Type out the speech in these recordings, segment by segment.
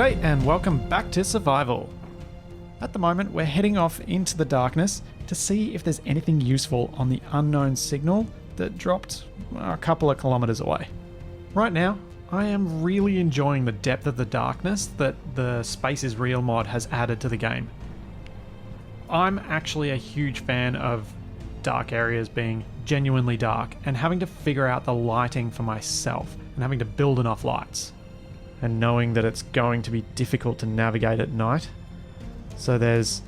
G'day and welcome back to Survival. At the moment we're heading off into the darkness to see if there's anything useful on the unknown signal that dropped a couple of kilometers away. Right now I am really enjoying the depth of the darkness that the Space is Real mod has added to the game. I'm actually a huge fan of dark areas being genuinely dark and having to figure out the lighting for myself and having to build enough lights. And knowing that it's going to be difficult to navigate at night. So there's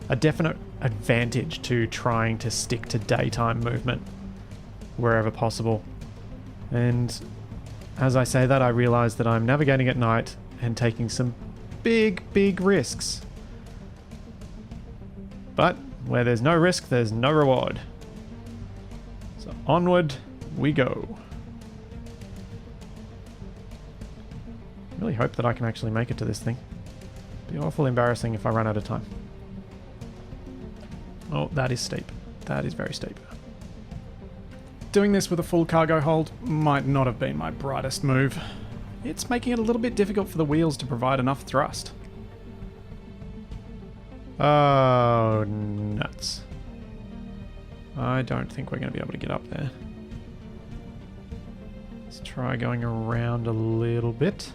a definite advantage to trying to stick to daytime movement wherever possible. And as I say that, I realize that I'm navigating at night and taking some big risks. But where there's no risk, there's no reward. So onward we go. I really hope that I can actually make it to this thing. It'd be awful embarrassing if I run out of time. Oh, that is steep. That is very steep. Doing this with a full cargo hold might not have been my brightest move. It's making it a little bit difficult for the wheels to provide enough thrust. Oh, nuts. I don't think we're going to be able to get up there. Let's try going around a little bit.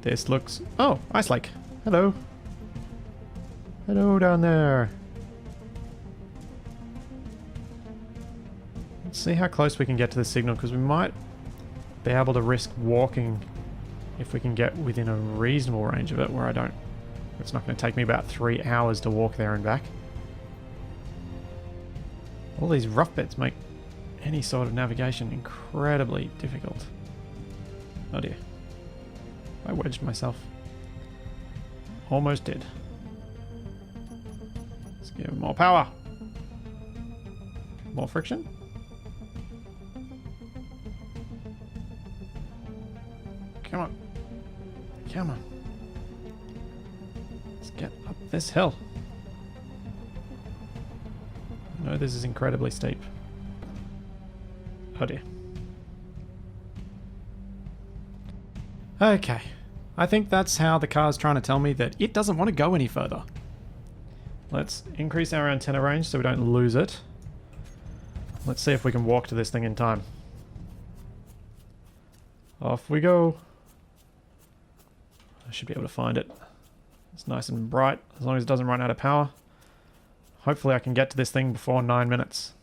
This looks... Oh, Ice Lake. Hello. Hello down there. Let's see how close we can get to the signal, because we might be able to risk walking if we can get within a reasonable range of it, where I don't... It's not going to take me about 3 hours to walk there and back. All these rough bits make any sort of navigation incredibly difficult. Oh dear. I wedged myself. Almost did. Let's give it more power. More friction. Come on. Come on. Let's get up this hill. I know this is incredibly steep. Oh dear. Okay, I think that's how the car's trying to tell me that it doesn't want to go any further. Let's increase our antenna range so we don't lose it. Let's see if we can walk to this thing in time. Off we go. I should be able to find it. It's nice and bright, as long as it doesn't run out of power. Hopefully I can get to this thing before 9 minutes.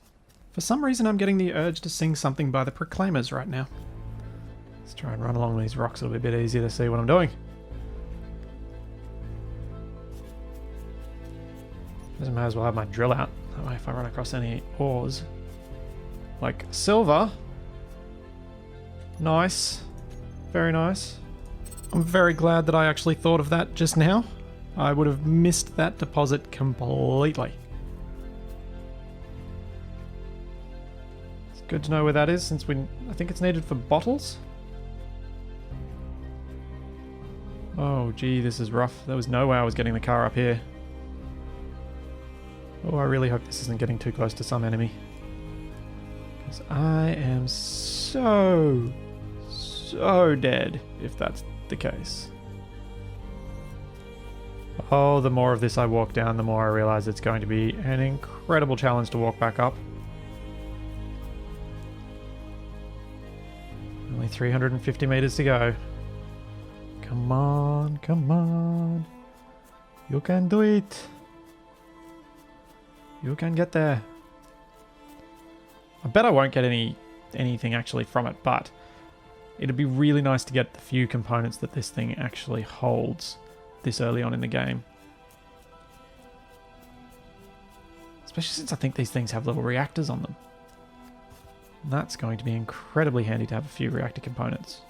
For some reason I'm getting the urge to sing something by the Proclaimers right now. Let's try and run along these rocks, it'll be a bit easier to see what I'm doing. I might as well have my drill out, that way if I run across any ores. Like silver. Nice. Very nice. I'm very glad that I actually thought of that just now. I would have missed that deposit completely. It's good to know where that is, since I think it's needed for bottles. Oh gee, this is rough. There was no way I was getting the car up here. Oh, I really hope this isn't getting too close to some enemy. Because I am so dead if that's the case. Oh, the more of this I walk down, the more I realize it's going to be an incredible challenge to walk back up. Only 350 meters to go. Come on, come on. You can do it. You can get there. I bet I won't get anything actually from it, but it'd be really nice to get the few components that this thing actually holds this early on in the game. Especially since I think these things have little reactors on them. And that's going to be incredibly handy to have a few reactor components.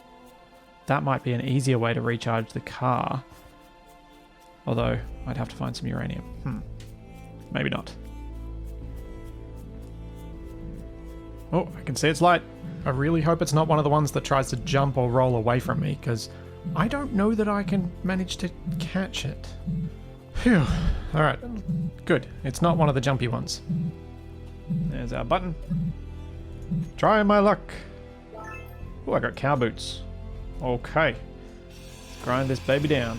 That might be an easier way to recharge the car. Although, I'd have to find some uranium. Maybe not. Oh, I can see its light. I really hope it's not one of the ones that tries to jump or roll away from me, because I don't know that I can manage to catch it. Phew. Alright, good. It's not one of the jumpy ones. There's our button. Try my luck. Oh, I got cow boots. Okay. Let's grind this baby down.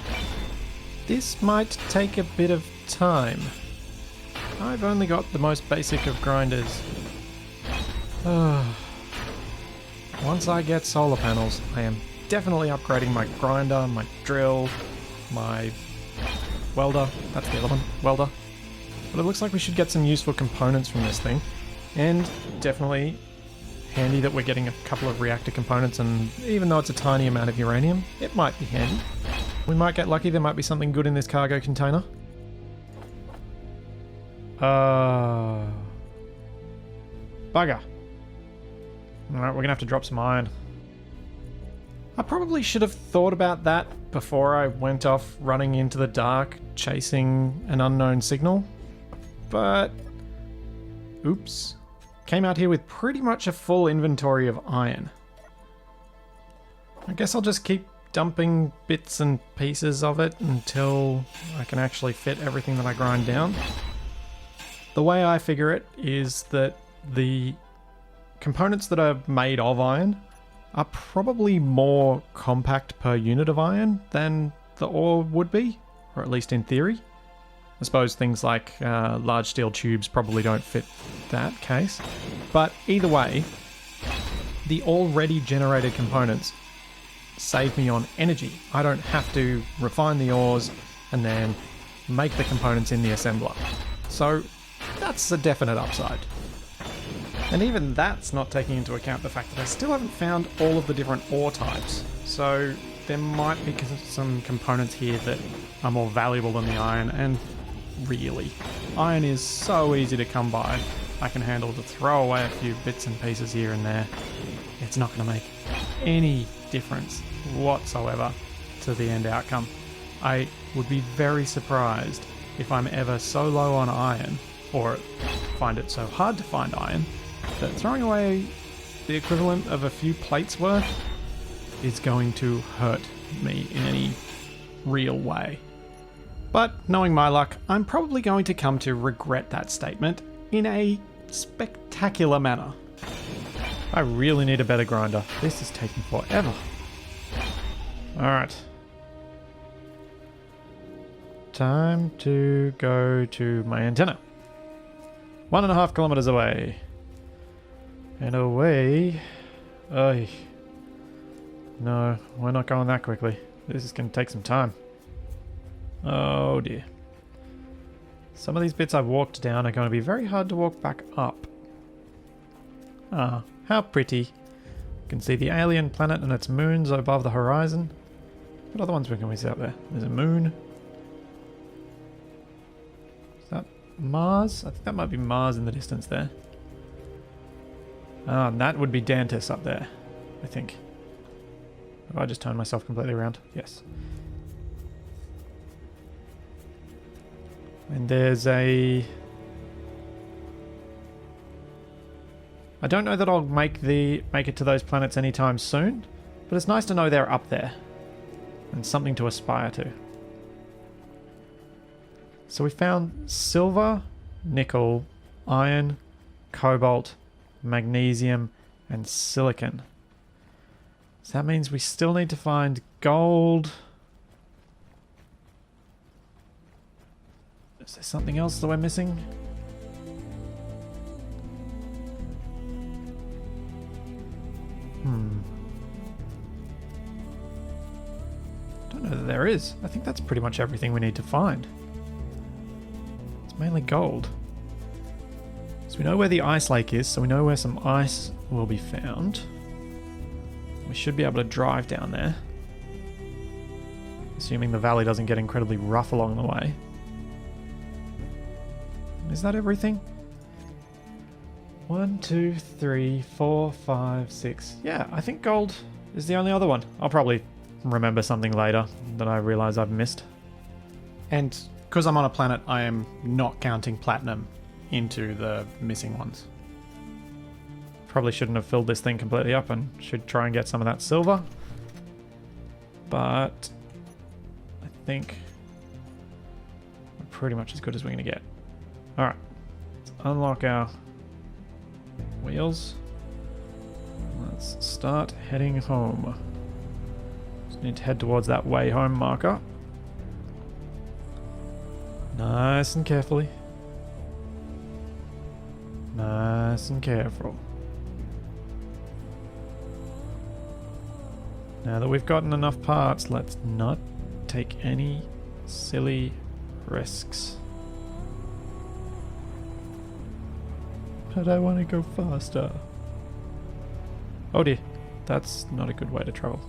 This might take a bit of time. I've only got the most basic of grinders. Once I get solar panels, I am definitely upgrading my grinder, my drill, my welder. That's the other one, welder. But it looks like we should get some useful components from this thing. And definitely handy that we're getting a couple of reactor components, and even though it's a tiny amount of uranium, it might be handy. We might get lucky, there might be something good in this cargo container. Bugger. Alright, we're gonna have to drop some iron. I probably should have thought about that before I went off running into the dark, chasing an unknown signal. But... oops. Came out here with pretty much a full inventory of iron. I guess I'll just keep dumping bits and pieces of it until I can actually fit everything that I grind down. The way I figure it is that the components that are made of iron are probably more compact per unit of iron than the ore would be, or at least in theory. I suppose things like large steel tubes probably don't fit that case. But either way, the already generated components save me on energy. I don't have to refine the ores and then make the components in the assembler. So that's a definite upside. And even that's not taking into account the fact that I still haven't found all of the different ore types. So there might be some components here that are more valuable than the iron, and really, iron is so easy to come by. I can handle to throw away a few bits and pieces here and there. It's not going to make any difference whatsoever to the end outcome. I would be very surprised if I'm ever so low on iron, or find it so hard to find iron, that throwing away the equivalent of a few plates worth is going to hurt me in any real way. But knowing my luck, I'm probably going to come to regret that statement in a spectacular manner. I really need a better grinder. This is taking forever. Alright. Time to go to my antenna. 1.5 kilometers away. And away... Oy. No, we're not going that quickly. This is going to take some time. Oh dear. Some of these bits I've walked down are going to be very hard to walk back up. Ah, how pretty. You can see the alien planet and its moons above the horizon. What other ones can we see up there? There's a moon. Is that Mars? I think that might be Mars in the distance there. Ah, and that would be Dantis up there, I think. Have I just turned myself completely around? Yes. And there's a... I don't know that I'll make it to those planets anytime soon, but it's nice to know they're up there and something to aspire to. So we found silver, nickel, iron, cobalt, magnesium, and silicon. So that means we still need to find gold. Is there something else that we're missing? Don't know that there is. I think that's pretty much everything we need to find. It's mainly gold. So we know where the ice lake is, so we know where some ice will be found. We should be able to drive down there. Assuming the valley doesn't get incredibly rough along the way. Is that everything? 1, 2, 3, 4, 5, 6. Yeah, I think gold is the only other one. I'll probably remember something later that I realise I've missed. And because I'm on a planet, I am not counting platinum into the missing ones. Probably shouldn't have filled this thing completely up and should try and get some of that silver. But I think we're pretty much as good as we're going to get. Alright, let's unlock our wheels. let's start heading home. Just need to head towards that way home marker. Nice and carefully. Nice and careful. Now that we've gotten enough parts, let's not take any silly risks. But I want to go faster. Oh dear, that's not a good way to travel.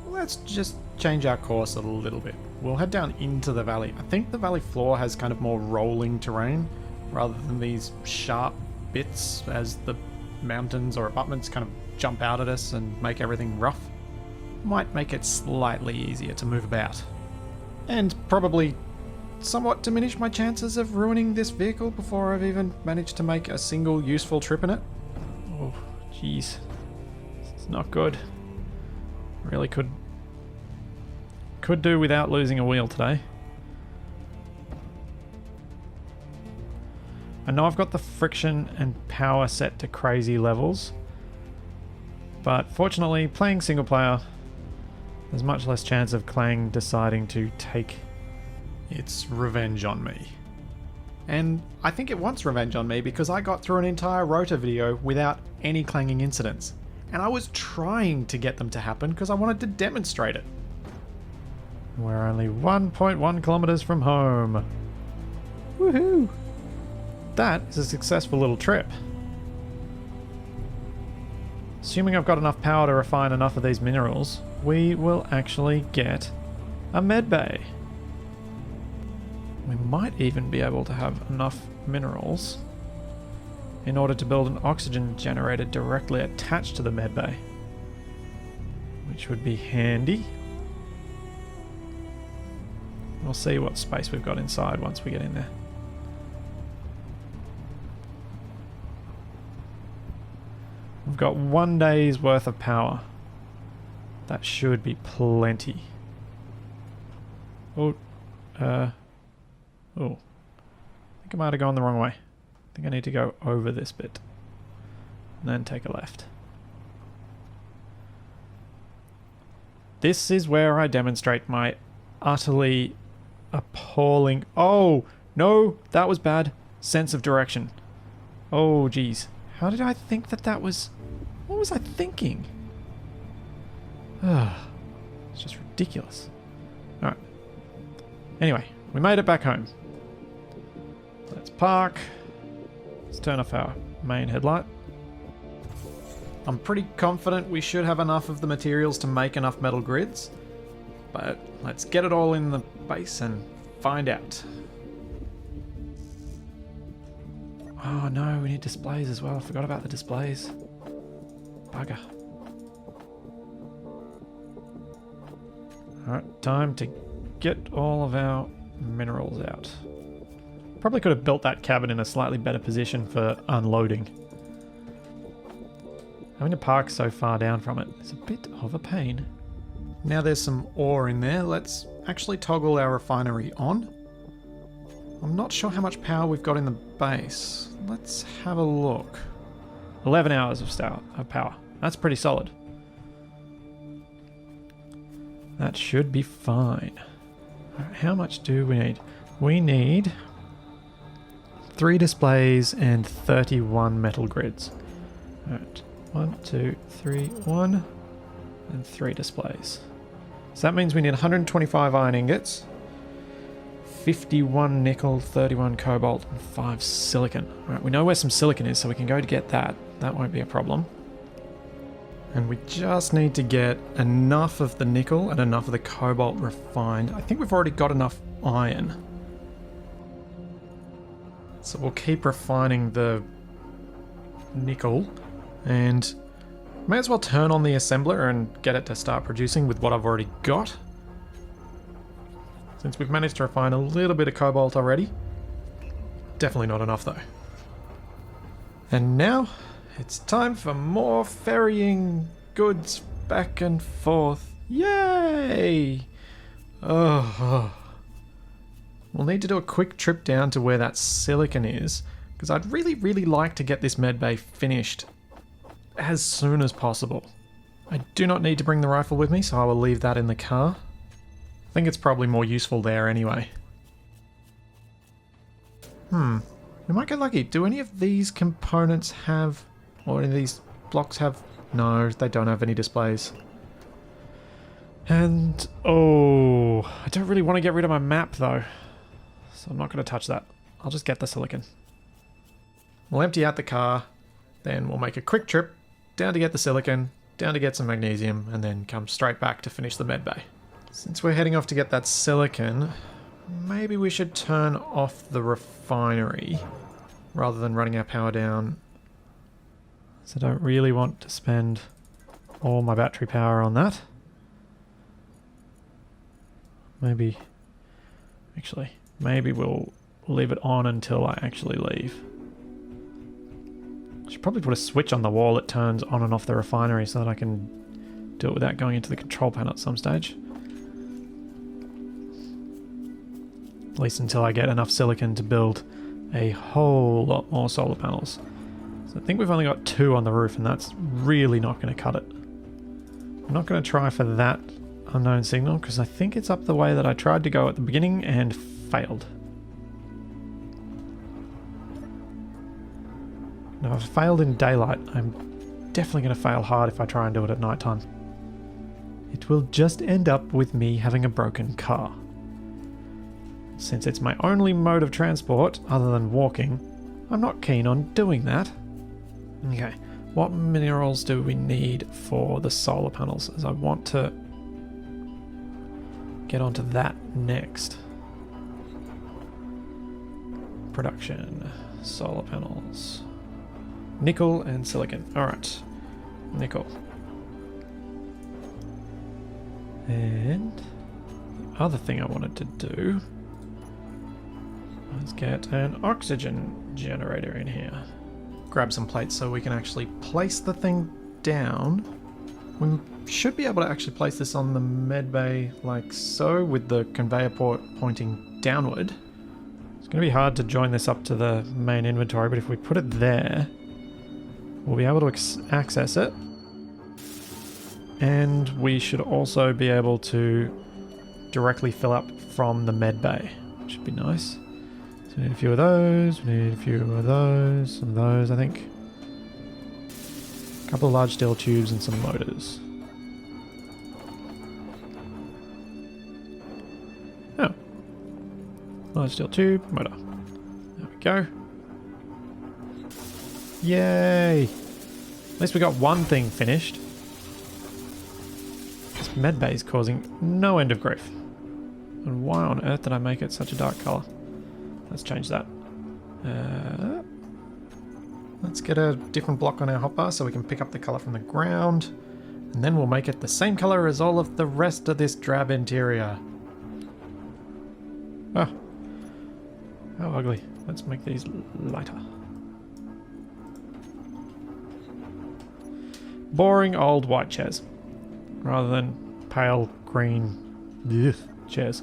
Let's just change our course a little bit. We'll head down into the valley. I think the valley floor has kind of more rolling terrain rather than these sharp bits as the mountains or abutments kind of jump out at us and make everything rough. Might make it slightly easier to move about. And probably somewhat diminish my chances of ruining this vehicle before I've even managed to make a single useful trip in it. Oh, jeez. It's not good. Really could do without losing a wheel today. I know I've got the friction and power set to crazy levels, but fortunately playing single player, there's much less chance of Clang deciding to take its revenge on me. And I think it wants revenge on me because I got through an entire rotor video without any clanging incidents. And I was trying to get them to happen because I wanted to demonstrate it. We're only 1.1 kilometers from home. Woohoo! That is a successful little trip. Assuming I've got enough power to refine enough of these minerals, we will actually get a medbay. We might even be able to have enough minerals in order to build an oxygen generator directly attached to the medbay, which would be handy. We'll see what space we've got inside once we get in there. We've got 1 day's worth of power. That should be plenty. Oh, I think I might have gone the wrong way. I think I need to go over this bit and then take a left. This is where I demonstrate my utterly appalling... Oh, no, that was bad. Sense of direction. Oh, geez. How did I think that was... What was I thinking? It's just ridiculous. Alright. Anyway, we made it back home. Let's park. Let's turn off our main headlight. I'm pretty confident we should have enough of the materials to make enough metal grids, but let's get it all in the base and find out. Oh no, we need displays as well. I forgot about the displays. Bugger. Alright, time to get all of our minerals out. Probably could have built that cabin in a slightly better position for unloading. Having to park so far down from it is a bit of a pain. Now there's some ore in there, let's actually toggle our refinery on. I'm not sure how much power we've got in the base. Let's have a look. 11 hours of power. That's pretty solid. That should be fine. Right, how much do we need? We need 3 displays and 31 metal grids. Alright, 1, 2, 3, 1, and 3 displays. So that means we need 125 iron ingots, 51 nickel, 31 cobalt, and 5 silicon. Alright, we know where some silicon is, so we can go to get that. That won't be a problem. And we just need to get enough of the nickel and enough of the cobalt refined. I think we've already got enough iron. So we'll keep refining the nickel and may as well turn on the assembler and get it to start producing with what I've already got. Since we've managed to refine a little bit of cobalt already. Definitely not enough though. And now it's time for more ferrying goods back and forth. Yay! Oh. We'll need to do a quick trip down to where that silicon is, because I'd really like to get this medbay finished as soon as possible. I do not need to bring the rifle with me, so I will leave that in the car. I think it's probably more useful there anyway. We might get lucky. Do any of these components have, or any of these blocks have? No, they don't have any displays. And, oh, I don't really want to get rid of my map though, so I'm not going to touch that. I'll just get the silicon. We'll empty out the car, then we'll make a quick trip down to get the silicon, down to get some magnesium, and then come straight back to finish the medbay. Since we're heading off to get that silicon, maybe we should turn off the refinery rather than running our power down. So I don't really want to spend all my battery power on that. Maybe we'll leave it on until I actually leave. I should probably put a switch on the wall that turns on and off the refinery so that I can do it without going into the control panel at some stage. At least until I get enough silicon to build a whole lot more solar panels. So I think we've only got 2 on the roof, and that's really not going to cut it. I'm not going to try for that unknown signal because I think it's up the way that I tried to go at the beginning and failed. Now, if I failed in daylight, I'm definitely going to fail hard if I try and do it at nighttime. It will just end up with me having a broken car. Since it's my only mode of transport other than walking, I'm not keen on doing that. Okay, what minerals do we need for the solar panels? As I want to get onto that next. Production, solar panels. Nickel and silicon. Alright, nickel. And the other thing I wanted to do was get an oxygen generator in here. Grab some plates so we can actually place the thing down. We should be able to actually place this on the medbay like so, with the conveyor port pointing downward. It's going to be hard to join this up to the main inventory, but if we put it there, we'll be able to access it. And we should also be able to directly fill up from the medbay, which would be nice. So we need a few of those, we need a few of those, some of those, I think. A couple of large steel tubes and some motors. Oh. Large steel tube, motor. There we go. Yay! At least we got one thing finished. This medbay is causing no end of grief. And why on earth did I make it such a dark colour? Let's change that. Let's get a different block on our hotbar so we can pick up the colour from the ground. And then we'll make it the same colour as all of the rest of this drab interior. Oh. How ugly. Let's make these lighter. Boring old white chairs. Rather than pale green chairs.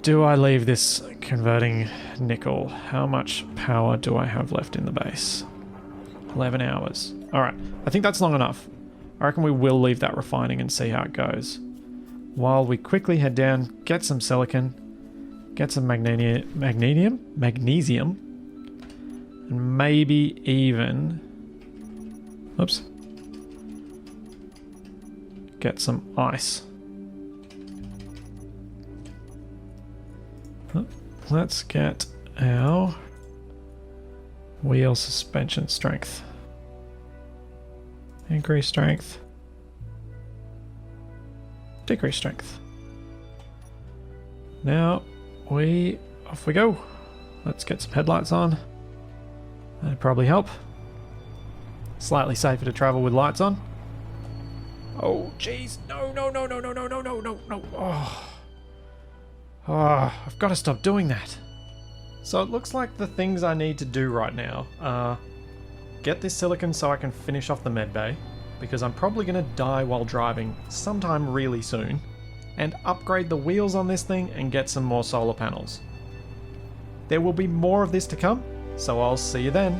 Do I leave this converting nickel? How much power do I have left in the base? 11 hours. Alright, I think that's long enough. I reckon we will leave that refining and see how it goes. While we quickly head down, get some silicon, get some magnesium, and maybe even... Oops. Get some ice. Let's get our wheel suspension strength. Increase strength. Decrease strength. Now off we go. Let's get some headlights on. That'd probably help. Slightly safer to travel with lights on. Oh jeez, no. Oh, I've got to stop doing that. So it looks like the things I need to do right now are get this silicon so I can finish off the medbay, because I'm probably going to die while driving sometime really soon, and upgrade the wheels on this thing and get some more solar panels. There will be more of this to come, so I'll see you then.